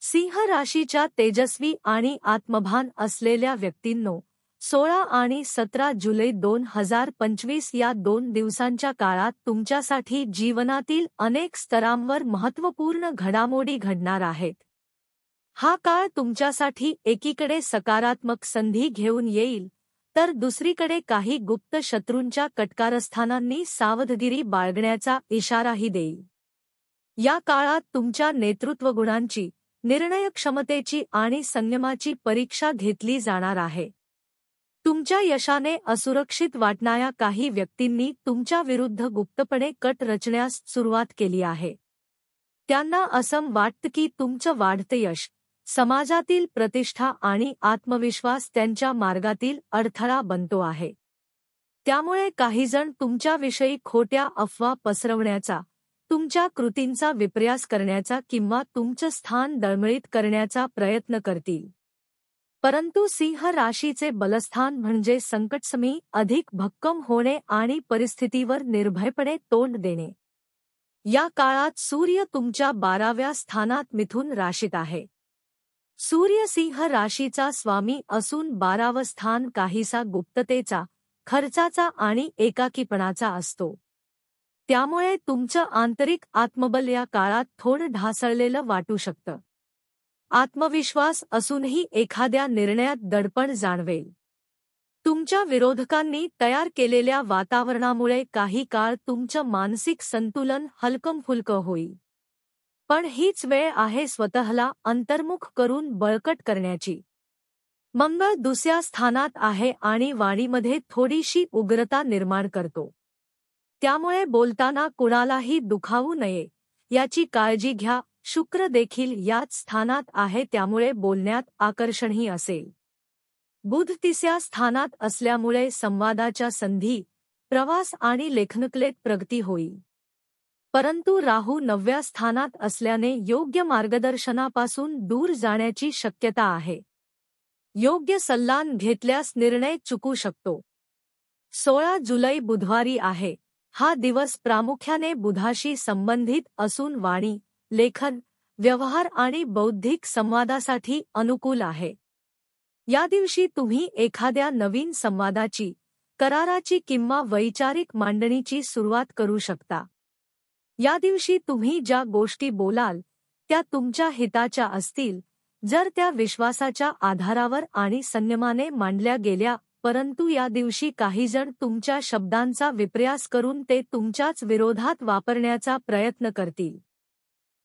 सिंह राशीच्या तेजस्वी आणि आत्मभान असलेल्या व्यक्तींनो, 16 आणि 17 जुलै 2025 या 2 दिवसांच्या काळात तुमच्यासाठी जीवनातील अनेक स्तरांवर महत्त्वपूर्ण घडामोडी घडणार आहेत. हा काळ तुमच्यासाठी एकीकडे सकारात्मक संधी घेऊन येईल, तर दुसरीकडे काही गुप्त शत्रूंच्या कटकारस्थानांनी सावधगिरी बाळगण्याचा इशाराही देईल. या काळात तुमच्या नेतृत्वगुणांची, निर्णयक्षमतेची आणि संयमाची परीक्षा घेतली जाणार आहे. तुमच्या यशाने असुरक्षित वाटणाऱ्या काही व्यक्तींनी तुमच्या विरुद्ध गुप्तपणे कट रचण्यास सुरुवात केली आहे. त्यांना असं वाटतं की तुमचं वाढतं यश, समाजातील प्रतिष्ठा आणि आत्मविश्वास त्यांच्या मार्गातील अडथळा बनतो आहे. त्यामुळे काहीजण तुमच्याविषयी खोट्या अफवा पसरवण्याचा, तुमच्या कृतींचा विपर्यास करण्याचा किंवा तुमचं स्थान डळमळीत करण्याचा प्रयत्न करतील. परंतु सिंह राशीचे बलस्थान म्हणजे संकटसमयी अधिक भक्कम होणे आणि परिस्थितीवर निर्भयपणे तोंड देणे. या काळात सूर्य तुमच्या 12व्या स्थानात मिथुन राशीत आहे. सूर्य सिंह राशीचा स्वामी असून 12वं स्थान काहीसा गुप्ततेचा, खर्चाचा आणि एकाकीपणाचा असतो. त्यामुळे तुमचं आंतरिक आत्मबल या काळात थोडं ढासळलेलं वाटू शकतं. आत्मविश्वास असूनही एखाद्या निर्णयात दडपण जाणवेल. तुमच्या विरोधकांनी तयार केलेल्या वातावरणामुळे काही काळ तुमचं मानसिक संतुलन हलकंफुलकं होईल. पण हीच वेळ आहे स्वतःला अंतर्मुख करून बळकट करण्याची. मंगळ दुसऱ्या स्थानात आहे आणि वाणीमध्ये थोडीशी उग्रता निर्माण करतो. त्यामुळे बोलताना कुणालाही दुखावू नये याची काळजी घ्या. शुक्र देखील याच स्थानात आहे, त्यामुळे बोलण्यात आकर्षणही असेल. बुध तिसऱ्या स्थानात असल्यामुळे संवादाच्या संधी, प्रवास आणि लेखनकलेत प्रगती होईल. परंतु राहू 9व्या स्थानात असल्याने योग्य मार्गदर्शनापासून दूर जाण्याची शक्यता आहे. योग्य सल्ला घेतल्यास निर्णय चुकू शकतो. 16 जुलै बुधवारी आहे. हा दिवस प्रामुख्याने बुधाशी संबंधित असून वाणी, लेखन, व्यवहार आणि बौद्धिक संवादासाठी अनुकूल आहे. या दिवशी तुम्ही एखाद्या नवीन संवादाची, कराराची किंवा वैचारिक मांडणीची सुरुवात करू शकता. या दिवशी तुम्ही ज्या गोष्टी बोलाल त्या तुमच्या हिताच्या असतील, जर त्या विश्वासाच्या आधारावर आणि संयमाने मांडल्या गेल्या. परंतु या दिवशी काहीजण तुमच्या शब्दांचा विपर्यास करून ते तुमच्याच विरोधात वापरण्याचा प्रयत्न करतील.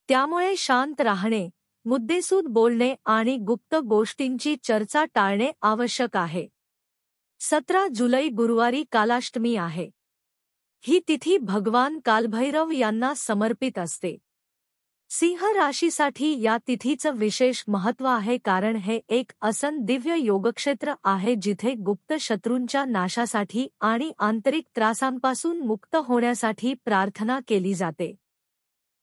त्यामुळे शांत राहणे, मुद्देसूद बोलणे आणि गुप्त गोष्टींची चर्चा टाळणे आवश्यक आहे. 17 जुलै गुरुवारी कालाष्टमी आहे. ही तिथी भगवान कालभैरव यांना समर्पित असते. सिंह राशीसाठी या तिथीचं विशेष महत्त्व आहे, कारण हे एक असं दिव्य योगक्षेत्र आहे जिथे गुप्त शत्रूंच्या नाशासाठी आणि आंतरिक त्रासांपासून मुक्त होण्यासाठी प्रार्थना केली जाते.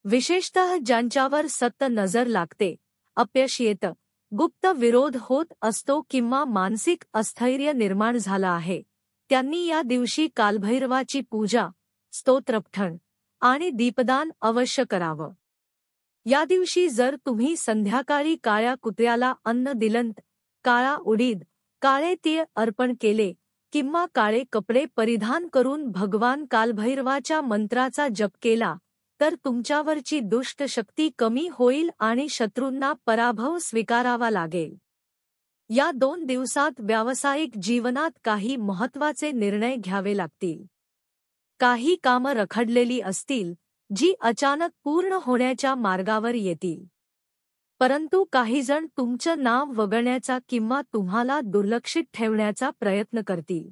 विशेषतः ज्यांच्यावर सतत नजर लागते, अपयश येतं, गुप्त विरोध होत असतो किंवा मानसिक अस्थैर्य निर्माण झालं आहे, त्यांनी या दिवशी कालभैरवाची पूजा, स्तोत्रपठण आणि दीपदान अवश्य करावं. या दिवशी जर तुम्ही संध्याकाळी काळ्या कुत्र्याला अन्न दिलंत, काळा उडीद, काळे तीळ अर्पण केले किंवा काळे कपडे परिधान करून भगवान कालभैरवाच्या मंत्राचा जप केला, तर तुमच्यावरची दुष्ट शक्ती कमी होईल आणि शत्रूंना पराभव स्वीकारावा लागेल. या 2 दिवसात व्यावसायिक जीवनात काही महत्त्वाचे निर्णय घ्यावे लागतील. काही कामं रखडलेली असतील, जी अचानक पूर्ण होण्याच्या मार्गावर येतील. परंतु काहीजण तुमचं नाव वगळण्याचा किंवा तुम्हाला दुर्लक्षित ठेवण्याचा प्रयत्न करतील.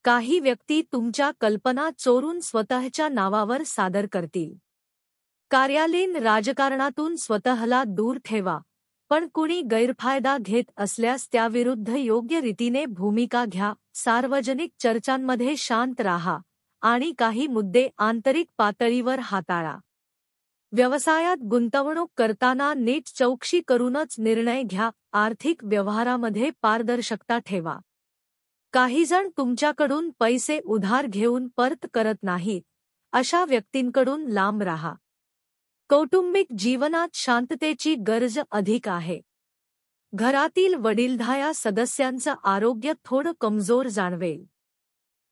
काही व्यक्ती तुमच्या कल्पना चोरून स्वतःच्या नावावर सादर करतील. कार्यालयीन राजकारणातून स्वतःला दूर ठेवा, पण कुणी गैरफायदा घेत असल्यास त्याविरुद्ध योग्य रीतीने भूमिका घ्या. सार्वजनिक चर्चांमध्ये शांत राहा आणि काही मुद्दे आंतरिक पातळीवर हाताळा. व्यवसायात गुंतवणूक करताना नीट चौकशी करूनच निर्णय घ्या. आर्थिक व्यवहारामध्ये पारदर्शकता ठेवा. काहीजण तुमच्याकडून पैसे उधार घेऊन परत करत नाहीत, अशा व्यक्तींकडून लांब राहा. कौटुंबिक जीवनात शांततेची गरज अधिक आहे. घरातील वडीलधाऱ्या सदस्यांचं आरोग्य थोडं कमजोर जाणवेल.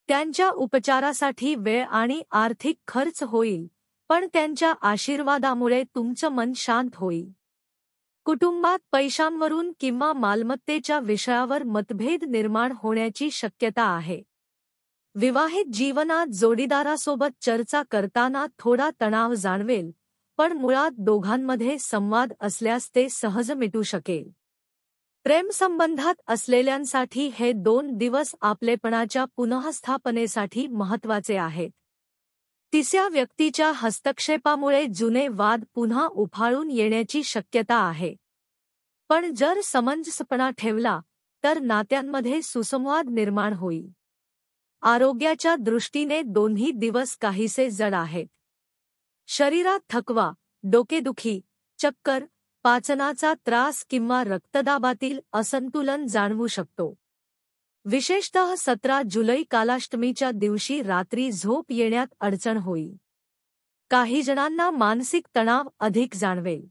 त्यांच्या उपचारासाठी वेळ आणि आर्थिक खर्च होईल, पण त्यांच्या आशीर्वादामुळे तुमचं मन शांत होईल. कुटुंबात पैशांवरून किंवा मालमत्तेच्या विषयावर मतभेद निर्माण होण्याची शक्यता आहे. विवाहित जीवनात जोडीदारासोबत चर्चा करताना थोडा तणाव जाणवेल, पण मुळात दोघांमध्ये संवाद असल्यास ते सहज मिटू शकेल. प्रेमसंबंधात असलेल्यांसाठी हे 2 दिवस आपलेपणाच्या पुनःस्थापनेसाठी महत्त्वाचे आहेत. तिसऱ्या व्यक्तीच्या हस्तक्षेपामुळे जुने वाद पुन्हा उफाळून येण्याची शक्यता आहे. पण जर समंजसपणा ठेवला तर नात्यांमध्ये सुसंवाद निर्माण होईल. आरोग्याच्या दृष्टीने दोन्ही दिवस काहीसे जड आहेत. शरीरात थकवा, डोकेदुखी, चक्कर, पाचनाचा त्रास किंवा रक्तदाबातील असंतुलन जाणवू शकतो. विशेषतः 17 जुलै कालाष्टमीच्या दिवशी रात्री झोप येण्यात अडचण होईल. काही जणांना मानसिक तणाव अधिक जाणवेल.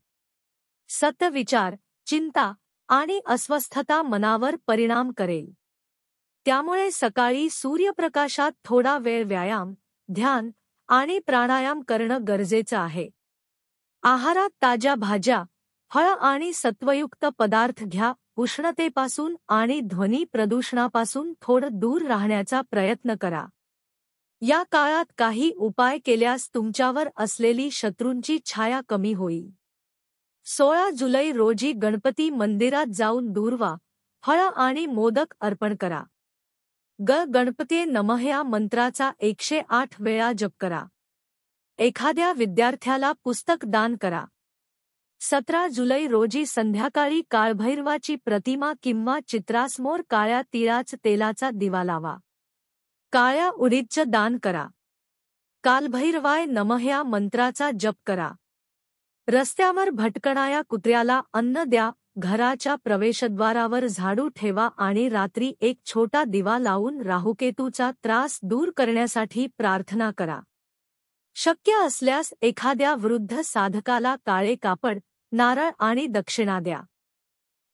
सतत विचार, चिंता आणि अस्वस्थता मनावर परिणाम करेल. त्यामुळे सकाळी सूर्यप्रकाशात थोडा वेळ व्यायाम, ध्यान आणि प्राणायाम करणं गरजेचं आहे. आहारात ताज्या भाज्या, फळं आणि सत्वयुक्त पदार्थ घ्या. उष्णतेपासून आणि ध्वनी प्रदूषणापासून थोडं दूर राहण्याचा प्रयत्न करा. या काळात काही उपाय केल्यास तुमच्यावर असलेली शत्रूंची छाया कमी होईल. 16 जुलै रोजी गणपती मंदिरात जाऊन दूर्वा, फळं आणि मोदक अर्पण करा. गणपते नमः या मंत्राचा 108 वेळा जप करा. एखाद्या विद्यार्थ्याला पुस्तक दान करा. 17 जुलै रोजी संध्याकाळी काळभैरवाची प्रतिमा किंवा चित्रासमोर काळ्या तिळाच तेलाचा दिवा लावा. काळ्या उडीदचं दान करा. कालभैरवाय नमः या मंत्राचा जप करा. रस्त्यावर भटकणाऱ्या कुत्र्याला अन्न द्या. घराच्या प्रवेशद्वारावर झाडू ठेवा आणि रात्री एक छोटा दिवा लावून राहुकेतूचा त्रास दूर करण्यासाठी प्रार्थना करा. शक्य असल्यास एखाद्या वृद्ध साधकाला काळे कापड, नारळ आणि दक्षिणा द्या.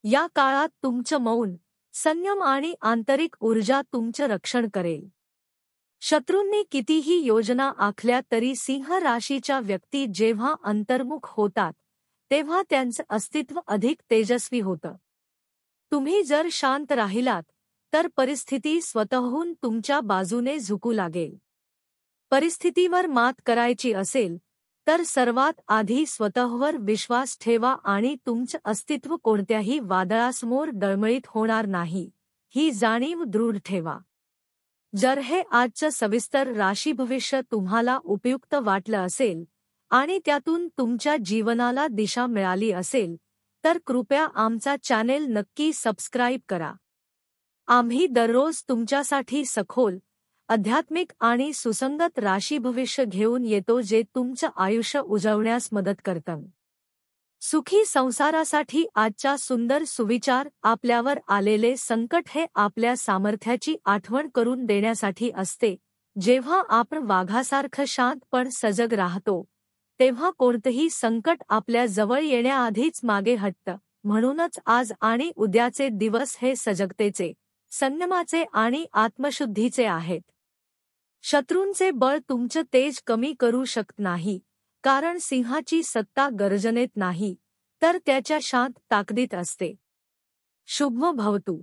या काळात तुमचं मौन, संयम आणि आंतरिक ऊर्जा तुमचं रक्षण करेल. शत्रूंनी कितीही योजना आखल्या तरी सिंह राशीच्या व्यक्ती जेव्हा अंतर्मुख होतात तेव्हा त्यांचं अस्तित्व अधिक तेजस्वी होतं. तुम्ही जर शांत राहिलात तर परिस्थिती स्वतःहून तुमच्या बाजूने झुकू लागेल. परिस्थितीवर मात करायची असेल तर सर्वात आधी स्वतःवर विश्वास ठेवा आणि तुमचं अस्तित्व कोणत्याही वादळासमोर डळमळीत होणार नाही, ही जाणीव दृढ ठेवा. जर हे आजचं सविस्तर राशीभविष्य तुम्हाला उपयुक्त वाटलं असेल आणि त्यातून तुमच्या जीवनाला दिशा मिळाली असेल तर कृपया आमचा चॅनेल नक्की सबस्क्राईब करा. आम्ही दररोज तुमच्यासाठी सखोल, आध्यात्मिक आणि सुसंगत राशीभविष्य घेऊन येतो जे तुमचं आयुष्य उजळण्यास मदत करतं. सुखी संसारासाठी आजचा सुंदर सुविचार. आपल्यावर आलेले संकट हे आपल्या सामर्थ्याची आठवण करून देण्यासाठी असते. जेव्हा आपण वाघासारखं शांत पण सजग राहतो तेव्हा कोणतंही संकट आपल्या जवळ येण्याआधीच मागे हटतं. म्हणूनच आज आणि उद्याचे दिवस हे सजगतेचे, संयमाचे आणि आत्मशुद्धीचे आहेत. शत्रूंचे बळ तुमचं तेज कमी करू शकत नाही, कारण सिंहाची सत्ता गर्जनेत नाही तर त्याच्या शांत ताकदीत असते. शुभ भवतु.